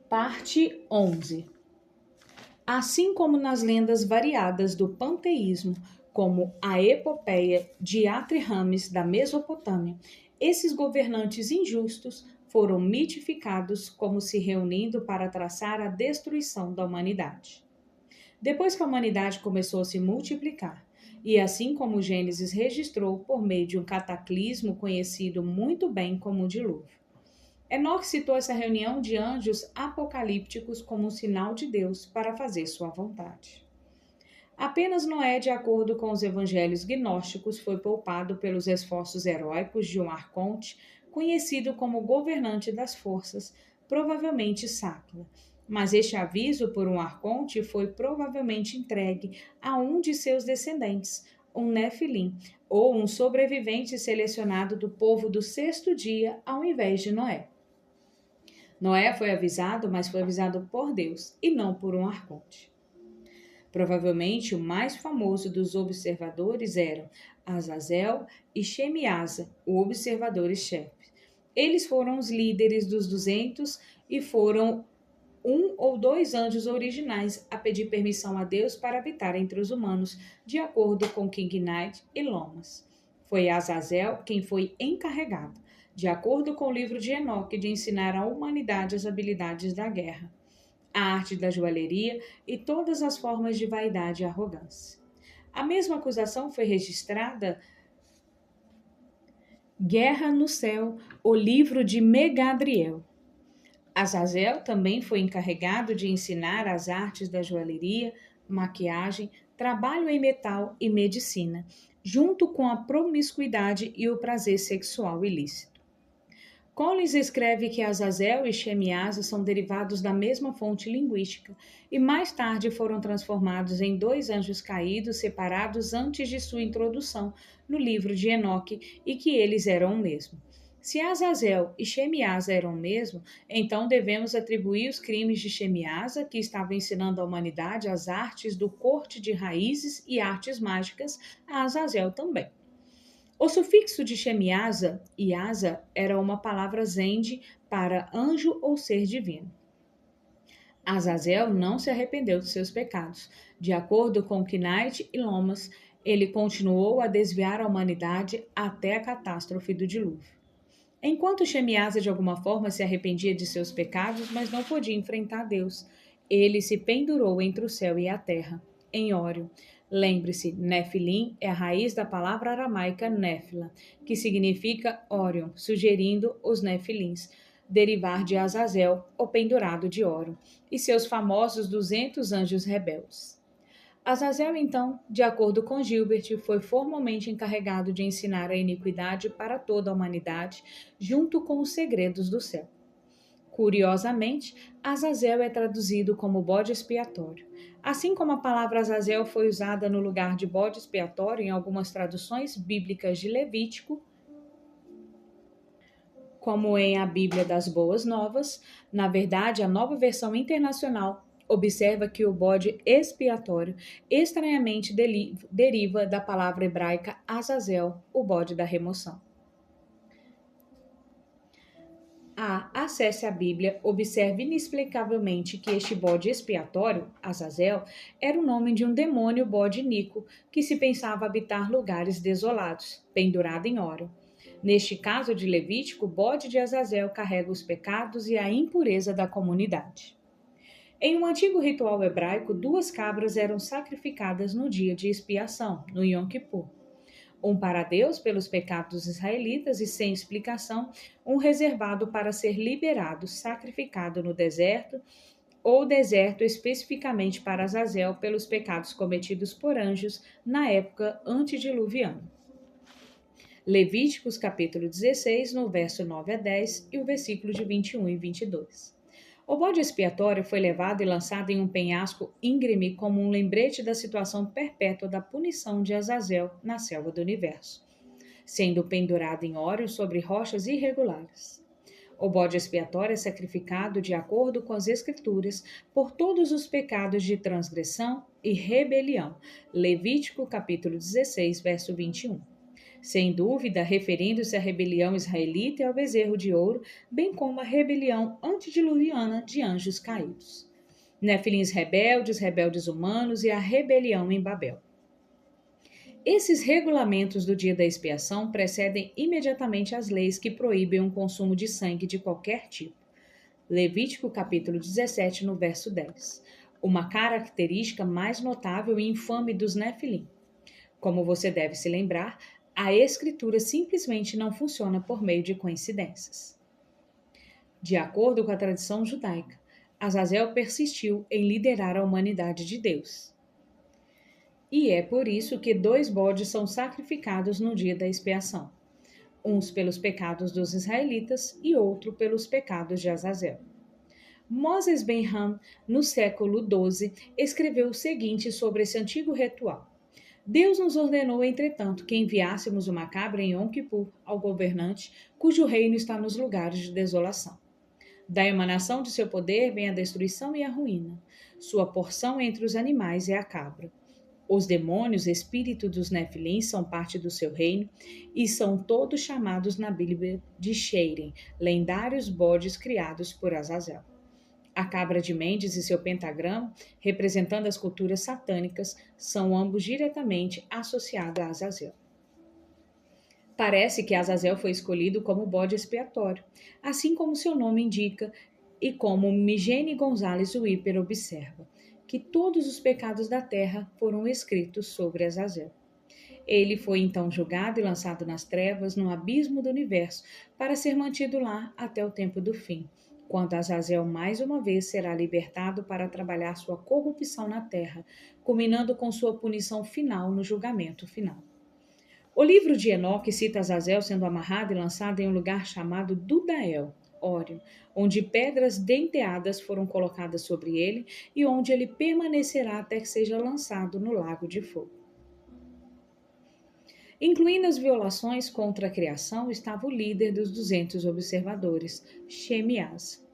Parte 11. Assim como nas lendas variadas do panteísmo, como a epopeia de Atrirames da Mesopotâmia, esses governantes injustos foram mitificados como se reunindo para traçar a destruição da humanidade. Depois que a humanidade começou a se multiplicar, e assim como Gênesis registrou por meio de um cataclismo conhecido muito bem como o dilúvio. Enoque citou essa reunião de anjos apocalípticos como um sinal de Deus para fazer sua vontade. Apenas Noé, de acordo com os evangelhos gnósticos, foi poupado pelos esforços heróicos de um arconte conhecido como governante das forças, provavelmente Sáquila. Mas este aviso por um arconte foi provavelmente entregue a um de seus descendentes, um Nefilim, ou um sobrevivente selecionado do povo do sexto dia, ao invés de Noé. Noé foi avisado, mas foi avisado por Deus e não por um arconte. Provavelmente o mais famoso dos observadores eram Azazel e Shemiasa, o observador-chefe. Eles foram os líderes dos 200 e foram um ou dois anjos originais a pedir permissão a Deus para habitar entre os humanos, de acordo com King Knight e Lomas. Foi Azazel quem foi encarregado, de acordo com o livro de Enoque, de ensinar à humanidade as habilidades da guerra, a arte da joalheria e todas as formas de vaidade e arrogância. A mesma acusação foi registrada Guerra no Céu, o livro de Megadriel. Azazel também foi encarregado de ensinar as artes da joalheria, maquiagem, trabalho em metal e medicina, junto com a promiscuidade e o prazer sexual ilícito. Collins escreve que Azazel e Shemiasa são derivados da mesma fonte linguística e mais tarde foram transformados em dois anjos caídos separados antes de sua introdução no livro de Enoque e que eles eram o mesmo. Se Azazel e Shemiasa eram o mesmo, então devemos atribuir os crimes de Shemiasa, que estava ensinando à humanidade as artes do corte de raízes e artes mágicas, a Azazel também. O sufixo de Shemiasa, Iasa, era uma palavra zende para anjo ou ser divino. Azazel não se arrependeu de seus pecados. De acordo com Knight e Lomas, ele continuou a desviar a humanidade até a catástrofe do dilúvio. Enquanto Shemiasa de alguma forma se arrependia de seus pecados, mas não podia enfrentar Deus, ele se pendurou entre o céu e a terra, em Órion. Lembre-se, Nefilim é a raiz da palavra aramaica Néfila, que significa Órion, sugerindo os Nefilins, derivar de Azazel, o pendurado de Órion, e seus famosos 200 anjos rebeldes. Azazel, então, de acordo com Gilbert, foi formalmente encarregado de ensinar a iniquidade para toda a humanidade, junto com os segredos do céu. Curiosamente, Azazel é traduzido como bode expiatório. Assim como a palavra Azazel foi usada no lugar de bode expiatório em algumas traduções bíblicas de Levítico, como em a Bíblia das Boas Novas, na verdade, a Nova Versão Internacional observa que o bode expiatório estranhamente deriva da palavra hebraica Azazel, o bode da remoção. Acesse a Bíblia, observe inexplicavelmente que este bode expiatório, Azazel, era o nome de um demônio bode iníquo que se pensava habitar lugares desolados, pendurado em Órion. Neste caso de Levítico, o bode de Azazel carrega os pecados e a impureza da comunidade. Em um antigo ritual hebraico, 2 cabras eram sacrificadas no dia de expiação, no Yom Kippur. Um para Deus pelos pecados dos israelitas e, sem explicação, um reservado para ser liberado, sacrificado no deserto, ou deserto especificamente para Azazel pelos pecados cometidos por anjos na época antediluviana. Levíticos capítulo 16, no verso 9 a 10 e o versículo de 21 e 22. O bode expiatório foi levado e lançado em um penhasco íngreme como um lembrete da situação perpétua da punição de Azazel na selva do universo, sendo pendurado em Órion sobre rochas irregulares. O bode expiatório é sacrificado de acordo com as Escrituras por todos os pecados de transgressão e rebelião. Levítico capítulo 16, verso 21. sem dúvida referindo-se à rebelião israelita e ao bezerro de ouro, bem como à rebelião antediluviana de anjos caídos. Nefilins rebeldes, rebeldes humanos e a rebelião em Babel. Esses regulamentos do dia da expiação precedem imediatamente as leis que proíbem o consumo de sangue de qualquer tipo. Levítico capítulo 17, no verso 10. Uma característica mais notável e infame dos Nefilim. Como você deve se lembrar, a escritura simplesmente não funciona por meio de coincidências. De acordo com a tradição judaica, Azazel persistiu em liderar a humanidade de Deus. E é por isso que 2 bodes são sacrificados no dia da expiação, uns pelos pecados dos israelitas e outro pelos pecados de Azazel. Moses Ben-Ham, no século XII, escreveu o seguinte sobre esse antigo ritual. Deus nos ordenou, entretanto, que enviássemos uma cabra em Yom Kippur ao governante, cujo reino está nos lugares de desolação. Da emanação de seu poder vem a destruição e a ruína. Sua porção entre os animais é a cabra. Os demônios, espírito dos Nefilim, são parte do seu reino e são todos chamados na Bíblia de Sheirem, lendários bodes criados por Azazel. A cabra de Mendes e seu pentagrama, representando as culturas satânicas, são ambos diretamente associados a Azazel. Parece que Azazel foi escolhido como bode expiatório, assim como seu nome indica e como Migene Gonzalez Wipper observa, que todos os pecados da terra foram escritos sobre Azazel. Ele foi então julgado e lançado nas trevas, no abismo do universo, para ser mantido lá até o tempo do fim, quando Azazel mais uma vez será libertado para trabalhar sua corrupção na terra, culminando com sua punição final no julgamento final. O livro de Enoque cita Azazel sendo amarrado e lançado em um lugar chamado Dudael, Órion, onde pedras denteadas foram colocadas sobre ele e onde ele permanecerá até que seja lançado no lago de fogo. Incluindo as violações contra a criação, estava o líder dos 200 observadores, Shemias,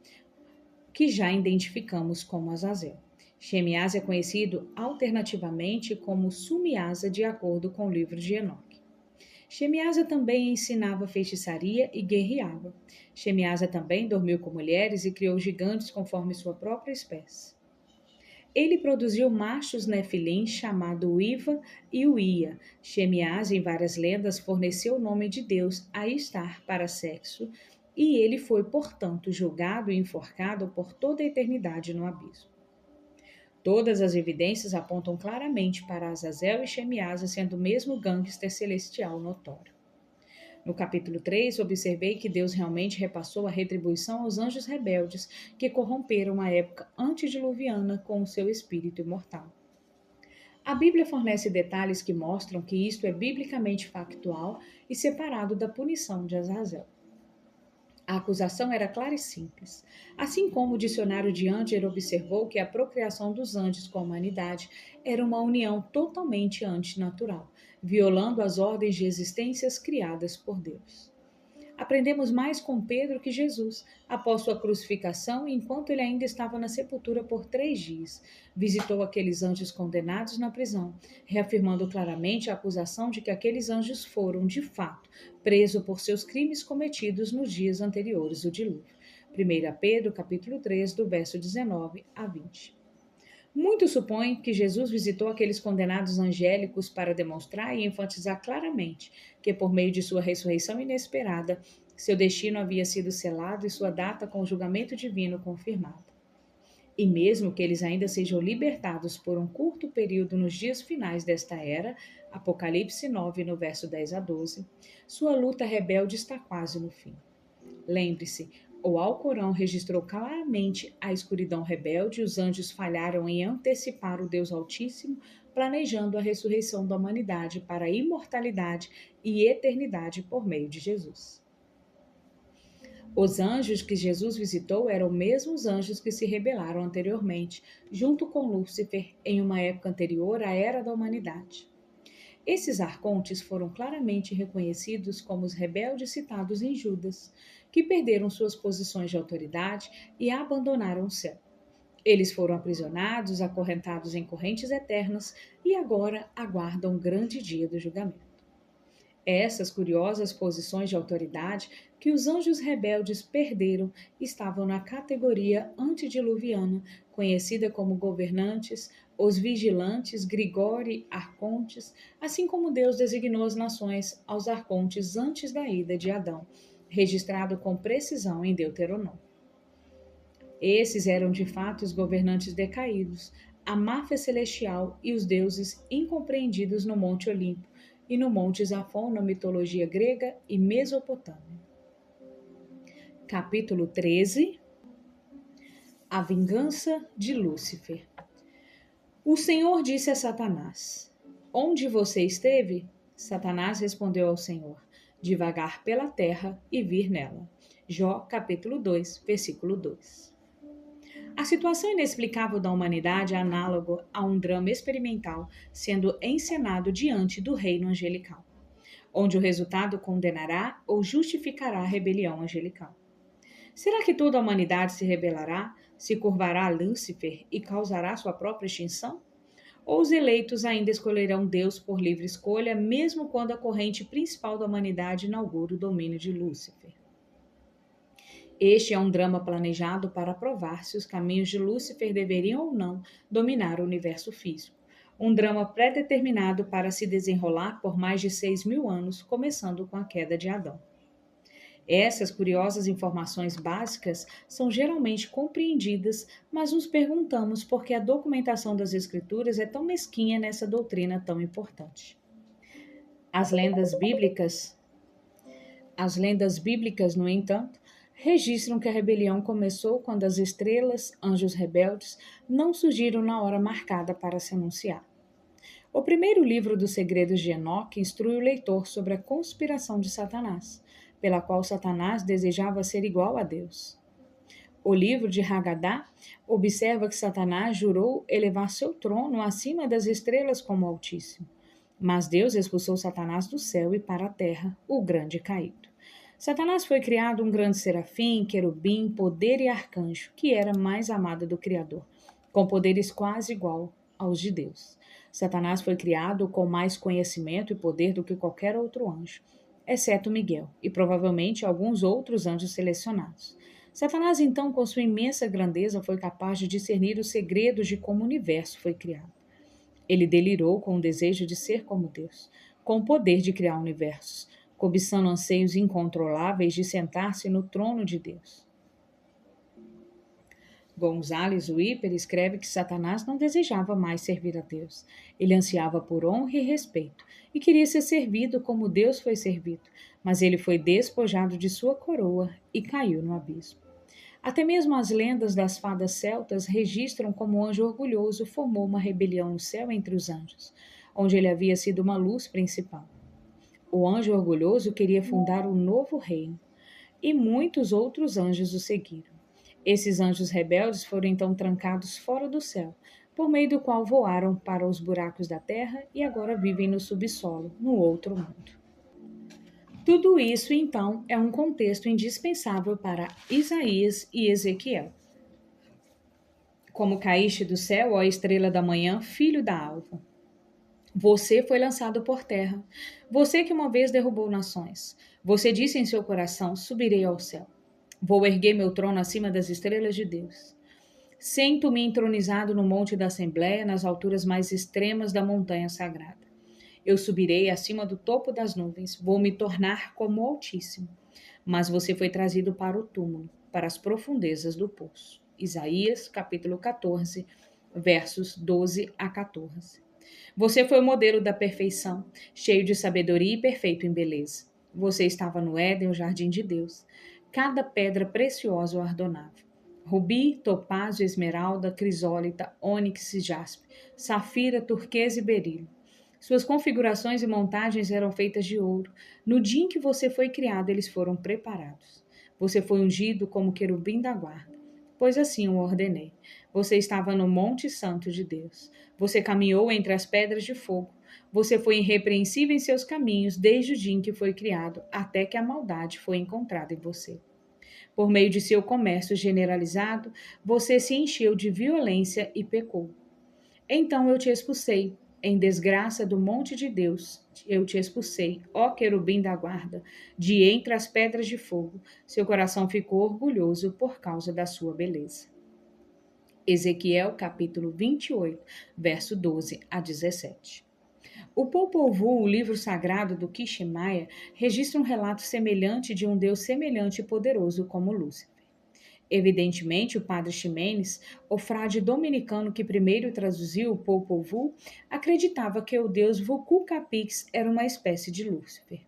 que já identificamos como Azazel. Shemias é conhecido alternativamente como Sumiasa, de acordo com o livro de Enoque. Shemiasa também ensinava feitiçaria e guerreava. Shemiasa também dormiu com mulheres e criou gigantes conforme sua própria espécie. Ele produziu machos nefilim chamado Iva e Uia. Shemiasa, em várias lendas, forneceu o nome de Deus a Istar para sexo, e ele foi, portanto, julgado e enforcado por toda a eternidade no abismo. Todas as evidências apontam claramente para Azazel e Shemiasa sendo o mesmo gangster celestial notório. No capítulo 3, observei que Deus realmente repassou a retribuição aos anjos rebeldes que corromperam a época antediluviana com o seu espírito imortal. A Bíblia fornece detalhes que mostram que isto é biblicamente factual e separado da punição de Azazel. A acusação era clara e simples. Assim como o dicionário de Anger observou que a procriação dos anjos com a humanidade era uma união totalmente antinatural, violando as ordens de existências criadas por Deus. Aprendemos mais com Pedro que Jesus, após sua crucificação, enquanto ele ainda estava na sepultura por 3 dias. Visitou aqueles anjos condenados na prisão, reafirmando claramente a acusação de que aqueles anjos foram, de fato, presos por seus crimes cometidos nos dias anteriores ao dilúvio. 1 Pedro, capítulo 3, do verso 19 a 20. Muitos supõem que Jesus visitou aqueles condenados angélicos para demonstrar e enfatizar claramente que, por meio de sua ressurreição inesperada, seu destino havia sido selado e sua data com o julgamento divino confirmada. E mesmo que eles ainda sejam libertados por um curto período nos dias finais desta era, Apocalipse 9, no verso 10 a 12, sua luta rebelde está quase no fim. Lembre-se, o Alcorão registrou claramente a escuridão rebelde e os anjos falharam em antecipar o Deus Altíssimo, planejando a ressurreição da humanidade para a imortalidade e eternidade por meio de Jesus. Os anjos que Jesus visitou eram os mesmos anjos que se rebelaram anteriormente, junto com Lúcifer, em uma época anterior à era da humanidade. Esses arcontes foram claramente reconhecidos como os rebeldes citados em Judas, que perderam suas posições de autoridade e abandonaram o céu. Eles foram aprisionados, acorrentados em correntes eternas e agora aguardam o grande dia do julgamento. Essas curiosas posições de autoridade que os anjos rebeldes perderam estavam na categoria antediluviana, conhecida como governantes, os vigilantes, Grigori, arcontes, assim como Deus designou as nações aos arcontes antes da ida de Adão, registrado com precisão em Deuteronômio. Esses eram de fato os governantes decaídos, a máfia celestial e os deuses incompreendidos no Monte Olimpo e no Monte Zafon na mitologia grega e mesopotâmia. Capítulo 13. A vingança de Lúcifer. O Senhor disse a Satanás: Onde você esteve? Satanás respondeu ao Senhor: Divagar pela terra e vir nela. Jó, capítulo 2, versículo 2. A situação inexplicável da humanidade é análogo a um drama experimental sendo encenado diante do reino angelical, onde o resultado condenará ou justificará a rebelião angelical. Será que toda a humanidade se rebelará, se curvará a Lúcifer e causará sua própria extinção? Ou os eleitos ainda escolherão Deus por livre escolha, mesmo quando a corrente principal da humanidade inaugura o domínio de Lúcifer? Este é um drama planejado para provar se os caminhos de Lúcifer deveriam ou não dominar o universo físico. Um drama pré-determinado para se desenrolar por mais de 6.000 anos, começando com a queda de Adão. Essas curiosas informações básicas são geralmente compreendidas, mas nos perguntamos por que a documentação das Escrituras é tão mesquinha nessa doutrina tão importante. As lendas bíblicas, no entanto, registram que a rebelião começou quando as estrelas, anjos rebeldes, não surgiram na hora marcada para se anunciar. O primeiro livro dos Segredos de Enoque instrui o leitor sobre a conspiração de Satanás, pela qual Satanás desejava ser igual a Deus. O livro de Haggadah observa que Satanás jurou elevar seu trono acima das estrelas como Altíssimo, mas Deus expulsou Satanás do céu e para a terra, o grande caído. Satanás foi criado um grande serafim, querubim, poder e arcanjo, que era mais amado do Criador, com poderes quase igual aos de Deus. Satanás foi criado com mais conhecimento e poder do que qualquer outro anjo, exceto Miguel e provavelmente alguns outros anjos selecionados. Satanás, então, com sua imensa grandeza, foi capaz de discernir os segredos de como o universo foi criado. Ele delirou com o desejo de ser como Deus, com o poder de criar universos, cobiçando anseios incontroláveis de sentar-se no trono de Deus. Gonzales Wipper escreve que Satanás não desejava mais servir a Deus. Ele ansiava por honra e respeito e queria ser servido como Deus foi servido, mas ele foi despojado de sua coroa e caiu no abismo. Até mesmo as lendas das fadas celtas registram como o anjo orgulhoso formou uma rebelião no céu entre os anjos, onde ele havia sido uma luz principal. O anjo orgulhoso queria fundar um novo reino, e muitos outros anjos o seguiram. Esses anjos rebeldes foram então trancados fora do céu, por meio do qual voaram para os buracos da terra e agora vivem no subsolo, no outro mundo. Tudo isso, então, é um contexto indispensável para Isaías e Ezequiel. Como caíste do céu, ó estrela da manhã, filho da alva. Você foi lançado por terra. Você que uma vez derrubou nações. Você disse em seu coração: subirei ao céu. Vou erguer meu trono acima das estrelas de Deus. Sento-me entronizado no monte da Assembleia, nas alturas mais extremas da montanha sagrada. Eu subirei acima do topo das nuvens. Vou me tornar como o Altíssimo. Mas você foi trazido para o túmulo, para as profundezas do poço. Isaías, capítulo 14, versos 12 a 14. Você foi o modelo da perfeição, cheio de sabedoria e perfeito em beleza. Você estava no Éden, o jardim de Deus. Cada pedra preciosa o adornava. Rubi, topázio, esmeralda, crisólita, ônix e jaspe, safira, turquesa e berilo. Suas configurações e montagens eram feitas de ouro. No dia em que você foi criado, eles foram preparados. Você foi ungido como querubim da guarda, pois assim o ordenei. Você estava no Monte Santo de Deus. Você caminhou entre as pedras de fogo. Você foi irrepreensível em seus caminhos desde o dia em que foi criado, até que a maldade foi encontrada em você. Por meio de seu comércio generalizado, você se encheu de violência e pecou. Então eu te expulsei. em desgraça do monte de Deus, eu te expulsei, ó querubim da guarda, de entre as pedras de fogo. Seu coração ficou orgulhoso por causa da sua beleza. Ezequiel capítulo 28, verso 12 a 17. O Popol Vuh, o livro sagrado do Quiximaya, registra um relato semelhante de um Deus semelhante e poderoso como Lúcifer. Evidentemente, o padre Ximenes, o frade dominicano que primeiro traduziu o Popol Vuh, acreditava que o deus Vucu-Capix era uma espécie de Lúcifer.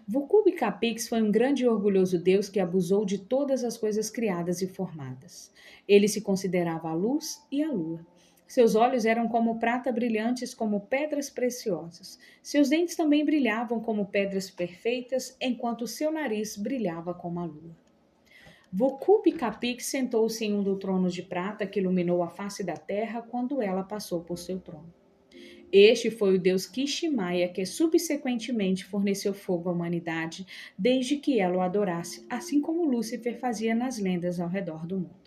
Vucu-Capix foi um grande e orgulhoso deus que abusou de todas as coisas criadas e formadas. Ele se considerava a luz e a lua. Seus olhos eram como prata brilhantes como pedras preciosas. Seus dentes também brilhavam como pedras perfeitas, enquanto seu nariz brilhava como a lua. Vucu-Capix sentou-se em um dos tronos de prata que iluminou a face da terra quando ela passou por seu trono. Este foi o deus Quiximaya que subsequentemente forneceu fogo à humanidade desde que ela o adorasse, assim como Lúcifer fazia nas lendas ao redor do mundo.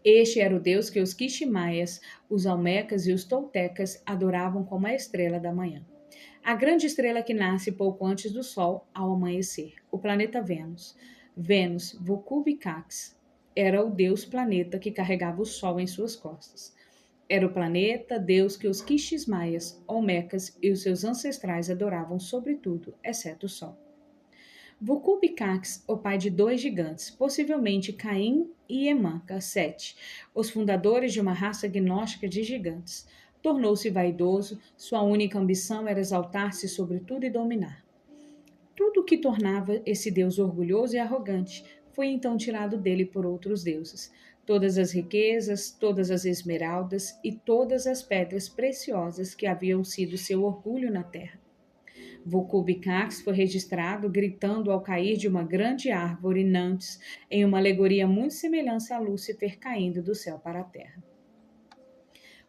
Este era o deus que os Quiximaias, os Olmecas e os Toltecas adoravam como a estrela da manhã. A grande estrela que nasce pouco antes do Sol ao amanhecer, o planeta Vênus. Vênus, Vucu-Capix, era o deus planeta que carregava o Sol em suas costas. Era o planeta, deus que os Quiximaias, Olmecas e os seus ancestrais adoravam sobretudo, exceto o Sol. Vucu-Capix, o pai de dois gigantes, possivelmente Caim e Emanca, Sete, os fundadores de uma raça gnóstica de gigantes, tornou-se vaidoso, sua única ambição era exaltar-se sobre tudo e dominar. Tudo o que tornava esse deus orgulhoso e arrogante foi então tirado dele por outros deuses. Todas as riquezas, todas as esmeraldas e todas as pedras preciosas que haviam sido seu orgulho na terra. Vucu-Capix foi registrado gritando ao cair de uma grande árvore Nantes, em uma alegoria muito semelhante a Lúcifer caindo do céu para a terra.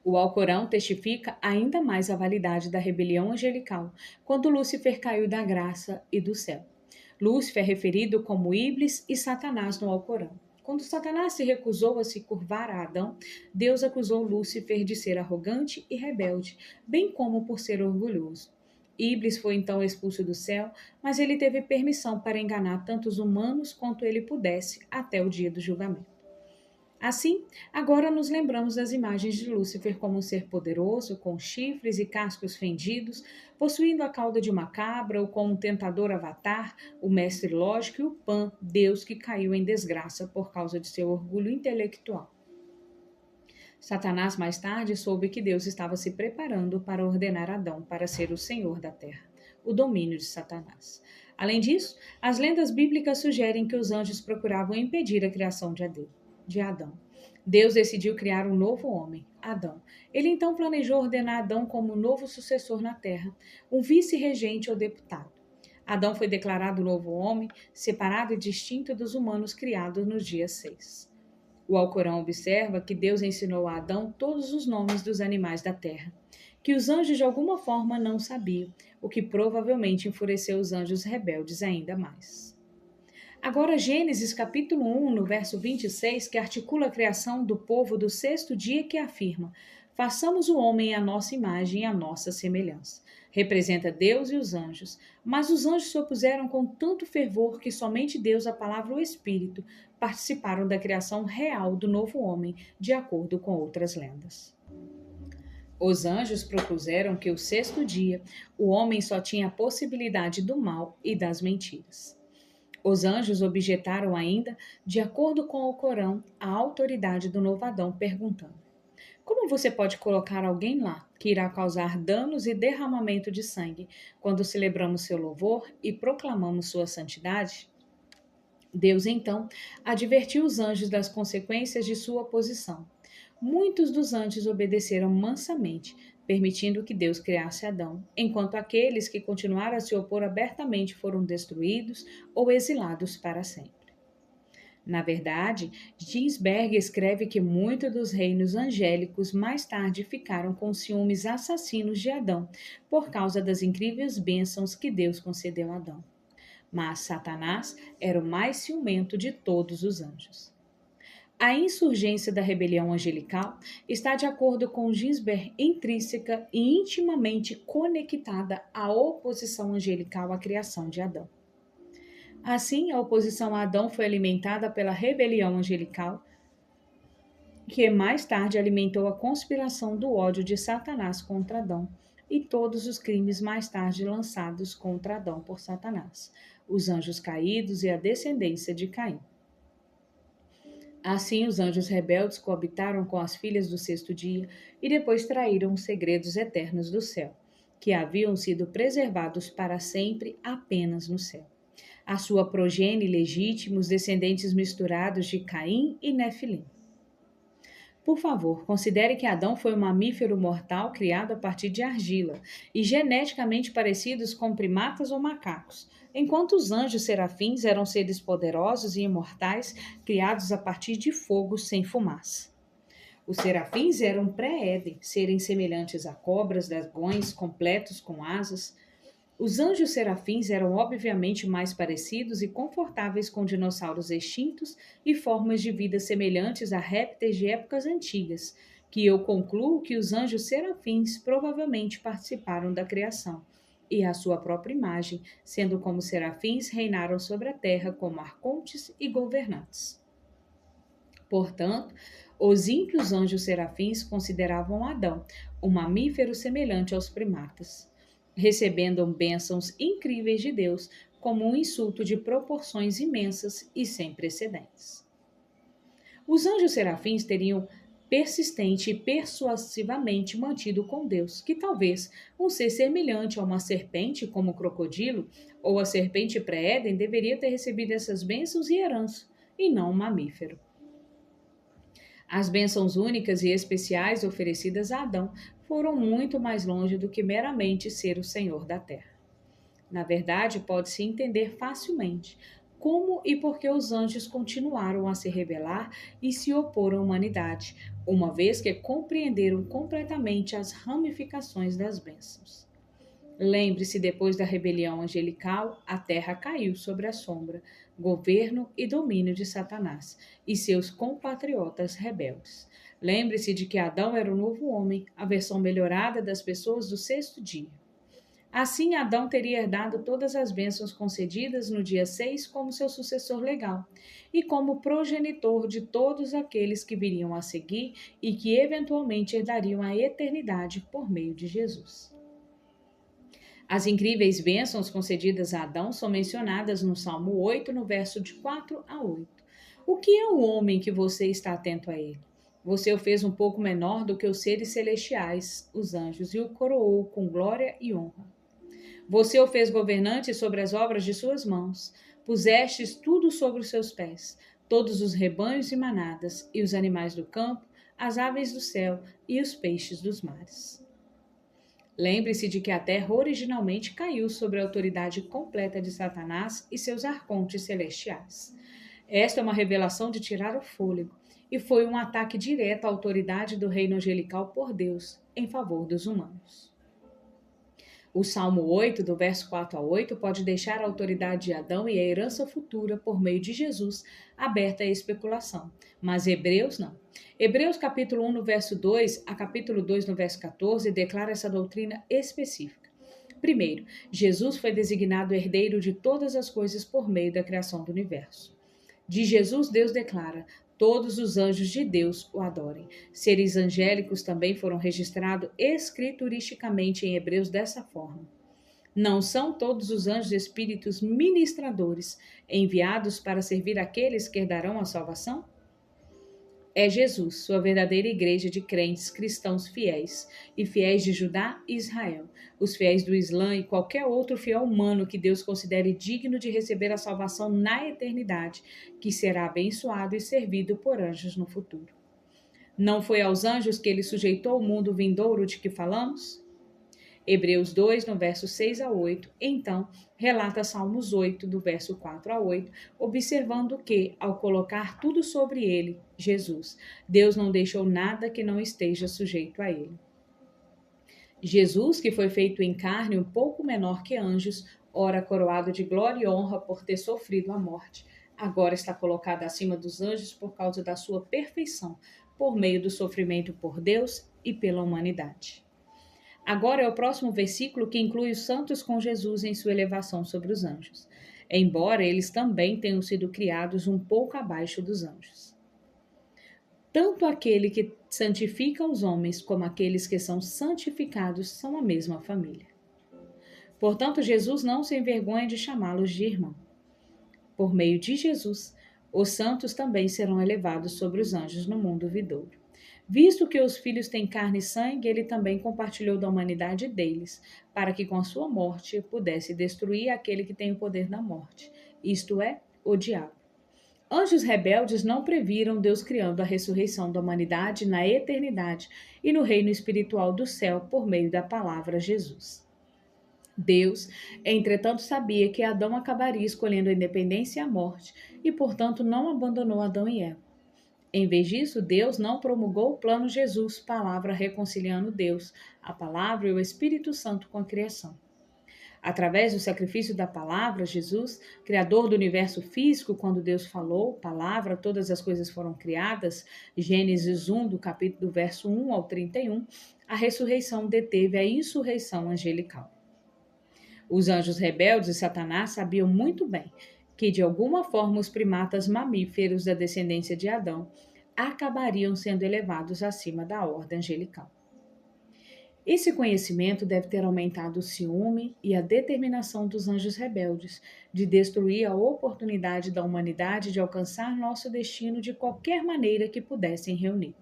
O Alcorão testifica ainda mais a validade da rebelião angelical, quando Lúcifer caiu da graça e do céu. Lúcifer é referido como Iblis e Satanás no Alcorão. Quando Satanás se recusou a se curvar a Adão, Deus acusou Lúcifer de ser arrogante e rebelde, bem como por ser orgulhoso. Iblis foi então expulso do céu, mas ele teve permissão para enganar tanto os humanos quanto ele pudesse até o dia do julgamento. Assim, agora nos lembramos das imagens de Lúcifer como um ser poderoso, com chifres e cascos fendidos, possuindo a cauda de uma cabra, ou como um tentador avatar, o mestre lógico e o Pan, Deus que caiu em desgraça por causa de seu orgulho intelectual. Satanás mais tarde soube que Deus estava se preparando para ordenar Adão para ser o senhor da terra, o domínio de Satanás. Além disso, as lendas bíblicas sugerem que os anjos procuravam impedir a criação de Adão. Deus decidiu criar um novo homem, Adão. Ele então planejou ordenar Adão como novo sucessor na terra, um vice-regente ou deputado. Adão foi declarado novo homem, separado e distinto dos humanos criados no dia 6. O Alcorão observa que Deus ensinou a Adão todos os nomes dos animais da terra, que os anjos de alguma forma não sabiam, o que provavelmente enfureceu os anjos rebeldes ainda mais. Agora, Gênesis capítulo 1, no verso 26, que articula a criação do povo do sexto dia, que afirma: façamos o homem à nossa imagem e à nossa semelhança. Representa Deus e os anjos, mas os anjos se opuseram com tanto fervor que somente Deus, a palavra e o Espírito participaram da criação real do novo homem, de acordo com outras lendas. Os anjos propuseram que o sexto dia o homem só tinha a possibilidade do mal e das mentiras. Os anjos objetaram ainda, de acordo com o Corão, a autoridade do novo Adão, perguntando: como você pode colocar alguém lá que irá causar danos e derramamento de sangue quando celebramos seu louvor e proclamamos sua santidade? Deus então advertiu os anjos das consequências de sua posição. Muitos dos anjos obedeceram mansamente, permitindo que Deus criasse Adão, enquanto aqueles que continuaram a se opor abertamente foram destruídos ou exilados para sempre. Na verdade, Ginsberg escreve que muitos dos reinos angélicos mais tarde ficaram com ciúmes assassinos de Adão, por causa das incríveis bênçãos que Deus concedeu a Adão. Mas Satanás era o mais ciumento de todos os anjos. A insurgência da rebelião angelical está de acordo com Ginsberg intrínseca e intimamente conectada à oposição angelical à criação de Adão. Assim, a oposição a Adão foi alimentada pela rebelião angelical, que mais tarde alimentou a conspiração do ódio de Satanás contra Adão e todos os crimes mais tarde lançados contra Adão por Satanás, os anjos caídos e a descendência de Caim. Assim, os anjos rebeldes coabitaram com as filhas do sexto dia e depois traíram os segredos eternos do céu, que haviam sido preservados para sempre apenas no céu. A sua progenie legítima, os descendentes misturados de Caim e Nefilim. Por favor, considere que Adão foi um mamífero mortal criado a partir de argila e geneticamente parecidos com primatas ou macacos, enquanto os anjos serafins eram seres poderosos e imortais criados a partir de fogo sem fumaça. Os serafins eram pré-Éden, seres semelhantes a cobras, dragões, completos com asas. Os anjos serafins eram obviamente mais parecidos e confortáveis com dinossauros extintos e formas de vida semelhantes a répteis de épocas antigas, que eu concluo que os anjos serafins provavelmente participaram da criação, e à sua própria imagem, sendo como serafins reinaram sobre a terra como arcontes e governantes. Portanto, os ímpios anjos serafins consideravam Adão um mamífero semelhante aos primatas, recebendo bênçãos incríveis de Deus como um insulto de proporções imensas e sem precedentes. Os anjos serafins teriam persistente e persuasivamente mantido com Deus, que talvez um ser semelhante a uma serpente, como o crocodilo, ou a serpente pré-Éden, deveria ter recebido essas bênçãos e herança, e não um mamífero. As bênçãos únicas e especiais oferecidas a Adão foram muito mais longe do que meramente ser o Senhor da terra. Na verdade, pode-se entender facilmente como e por que os anjos continuaram a se rebelar e se opor à humanidade, uma vez que compreenderam completamente as ramificações das bênçãos. Lembre-se, depois da rebelião angelical, a terra caiu sobre a sombra, governo e domínio de Satanás e seus compatriotas rebeldes. Lembre-se de que Adão era o novo homem, a versão melhorada das pessoas do sexto dia. Assim, Adão teria herdado todas as bênçãos concedidas no dia 6 como seu sucessor legal e como progenitor de todos aqueles que viriam a seguir e que eventualmente herdariam a eternidade por meio de Jesus. As incríveis bênçãos concedidas a Adão são mencionadas no Salmo 8, no verso de 4 a 8. O que é o homem que você está atento a ele? Você o fez um pouco menor do que os seres celestiais, os anjos, e o coroou com glória e honra. Você o fez governante sobre as obras de suas mãos. Pusestes tudo sobre os seus pés, todos os rebanhos e manadas, e os animais do campo, as aves do céu e os peixes dos mares. Lembre-se de que a terra originalmente caiu sob a autoridade completa de Satanás e seus arcontes celestiais. Esta é uma revelação de tirar o fôlego, e foi um ataque direto à autoridade do reino angelical por Deus, em favor dos humanos. O Salmo 8, do verso 4 a 8, pode deixar a autoridade de Adão e a herança futura por meio de Jesus aberta à especulação, mas Hebreus não. Hebreus capítulo 1, no verso 2 a capítulo 2, no verso 14, declara essa doutrina específica. Primeiro, Jesus foi designado herdeiro de todas as coisas por meio da criação do universo. De Jesus, Deus declara: todos os anjos de Deus o adorem. Seres angélicos também foram registrados escrituristicamente em Hebreus dessa forma. Não são todos os anjos espíritos ministradores enviados para servir aqueles que herdarão a salvação? É Jesus, sua verdadeira igreja de crentes cristãos fiéis, e fiéis de Judá e Israel, os fiéis do Islã e qualquer outro fiel humano que Deus considere digno de receber a salvação na eternidade, que será abençoado e servido por anjos no futuro. Não foi aos anjos que ele sujeitou o mundo vindouro de que falamos? Hebreus 2, no verso 6 a 8, então relata Salmos 8, do verso 4 a 8, observando que, ao colocar tudo sobre ele, Jesus, Deus não deixou nada que não esteja sujeito a ele. Jesus, que foi feito em carne um pouco menor que anjos, ora coroado de glória e honra por ter sofrido a morte, agora está colocada acima dos anjos por causa da sua perfeição, por meio do sofrimento por Deus e pela humanidade. Agora é o próximo versículo que inclui os santos com Jesus em sua elevação sobre os anjos, embora eles também tenham sido criados um pouco abaixo dos anjos. Tanto aquele que santifica os homens como aqueles que são santificados são a mesma família. Portanto, Jesus não se envergonha de chamá-los de irmão. Por meio de Jesus, os santos também serão elevados sobre os anjos no mundo vindouro. Visto que os filhos têm carne e sangue, ele também compartilhou da humanidade deles, para que com a sua morte pudesse destruir aquele que tem o poder da morte, isto é, o diabo. Anjos rebeldes não previram Deus criando a ressurreição da humanidade na eternidade e no reino espiritual do céu por meio da palavra Jesus. Deus, entretanto, sabia que Adão acabaria escolhendo a independência e a morte e, portanto, não abandonou Adão e Eva. Em vez disso, Deus não promulgou o plano Jesus, palavra reconciliando Deus, a palavra e o Espírito Santo com a criação. Através do sacrifício da palavra, Jesus, criador do universo físico, quando Deus falou, palavra, todas as coisas foram criadas, Gênesis 1, do verso 1 ao 31, a ressurreição deteve a insurreição angelical. Os anjos rebeldes e Satanás sabiam muito bem que, de alguma forma, os primatas mamíferos da descendência de Adão acabariam sendo elevados acima da ordem angelical. Esse conhecimento deve ter aumentado o ciúme e a determinação dos anjos rebeldes de destruir a oportunidade da humanidade de alcançar nosso destino de qualquer maneira que pudessem reunir.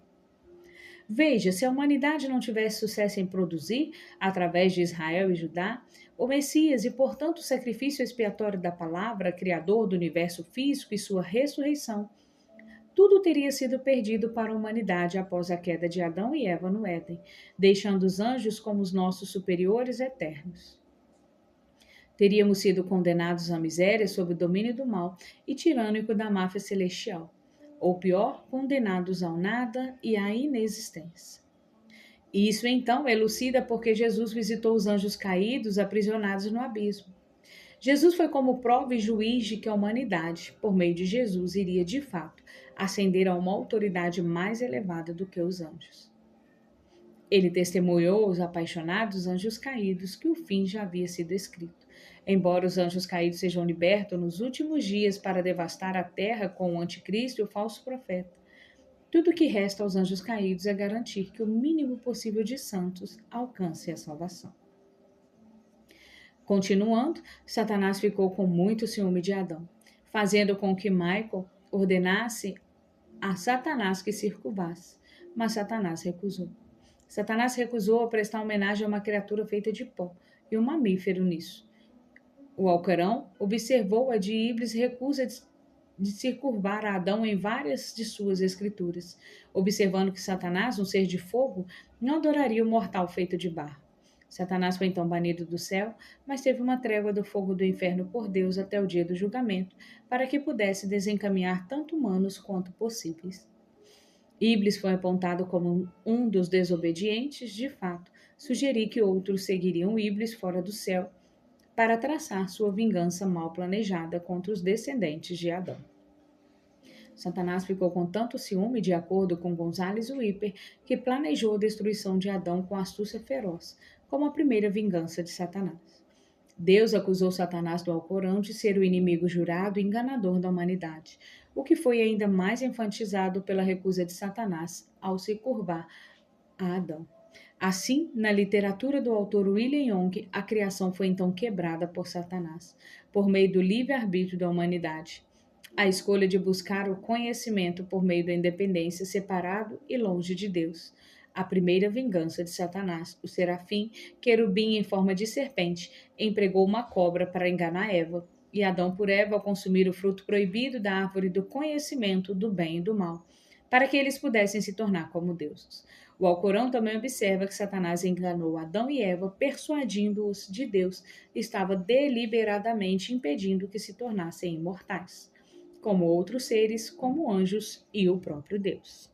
Veja, se a humanidade não tivesse sucesso em produzir, através de Israel e Judá, o Messias e, portanto, o sacrifício expiatório da palavra, criador do universo físico e sua ressurreição, tudo teria sido perdido para a humanidade após a queda de Adão e Eva no Éden, deixando os anjos como os nossos superiores eternos. Teríamos sido condenados à miséria sob o domínio do mal e tirânico da máfia celestial, ou pior, condenados ao nada e à inexistência. E isso então elucida porque Jesus visitou os anjos caídos aprisionados no abismo. Jesus foi como prova e juiz de que a humanidade, por meio de Jesus, iria de fato ascender a uma autoridade mais elevada do que os anjos. Ele testemunhou aos apaixonados anjos caídos que o fim já havia sido escrito. Embora os anjos caídos sejam libertos nos últimos dias para devastar a terra com o anticristo e o falso profeta, tudo o que resta aos anjos caídos é garantir que o mínimo possível de santos alcance a salvação. Continuando, Satanás ficou com muito ciúme de Adão, fazendo com que Michael ordenasse a Satanás que se curvasse, mas Satanás recusou. Satanás recusou prestar homenagem a uma criatura feita de pó e um mamífero nisso. O Alcorão observou a de Iblis recusa de se curvar a Adão em várias de suas escrituras, observando que Satanás, um ser de fogo, não adoraria o mortal feito de barro. Satanás foi então banido do céu, mas teve uma trégua do fogo do inferno por Deus até o dia do julgamento, para que pudesse desencaminhar tanto humanos quanto possíveis. Iblis foi apontado como um dos desobedientes, de fato, sugeri que outros seguiriam Iblis fora do céu para traçar sua vingança mal planejada contra os descendentes de Adão. Satanás ficou com tanto ciúme, de acordo com Gonzales Wipper, que planejou a destruição de Adão com astúcia feroz, como a primeira vingança de Satanás. Deus acusou Satanás do Alcorão de ser o inimigo jurado e enganador da humanidade, o que foi ainda mais enfatizado pela recusa de Satanás ao se curvar a Adão. Assim, na literatura do autor William Young, a criação foi então quebrada por Satanás, por meio do livre-arbítrio da humanidade. A escolha de buscar o conhecimento por meio da independência, separado e longe de Deus. A primeira vingança de Satanás, o serafim, querubim em forma de serpente, empregou uma cobra para enganar Eva, e Adão por Eva ao consumir o fruto proibido da árvore do conhecimento do bem e do mal, para que eles pudessem se tornar como deuses. O Alcorão também observa que Satanás enganou Adão e Eva, persuadindo-os de Deus, estava deliberadamente impedindo que se tornassem imortais, como outros seres, como anjos e o próprio Deus.